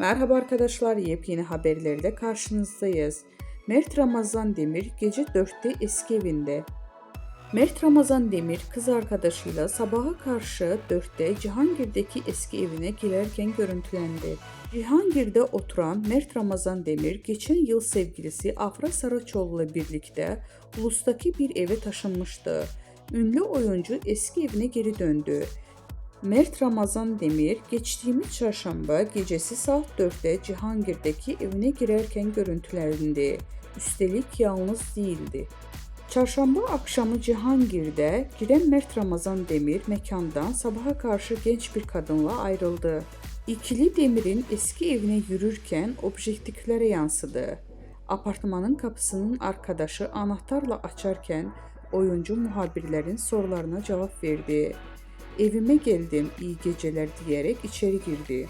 Merhaba arkadaşlar, yepyeni haberlerle karşınızdayız. Mert Ramazan Demir gece 4'te eski evinde. Mert Ramazan Demir kız arkadaşıyla sabaha karşı 4'te Cihangir'deki eski evine girerken görüntülendi. Cihangir'de oturan Mert Ramazan Demir geçen yıl sevgilisi Afra Saraçoğlu ile birlikte Ulus'taki bir eve taşınmıştı. Ünlü oyuncu eski evine geri döndü. Mert Ramazan Demir geçtiğimiz çarşamba gecesi saat 4'te Cihangir'deki evine girerken görüntülendi. Üstelik yalnız değildi. Çarşamba akşamı Cihangir'de giren Mert Ramazan Demir mekandan sabaha karşı genç bir kadınla ayrıldı. İkili Demir'in eski evine yürürken objektiflere yansıdı. Apartmanın kapısının arkadaşı anahtarla açarken oyuncu muhabirlerin sorularına cevap verdi. Evime geldim, iyi geceler diyerek içeri girdi.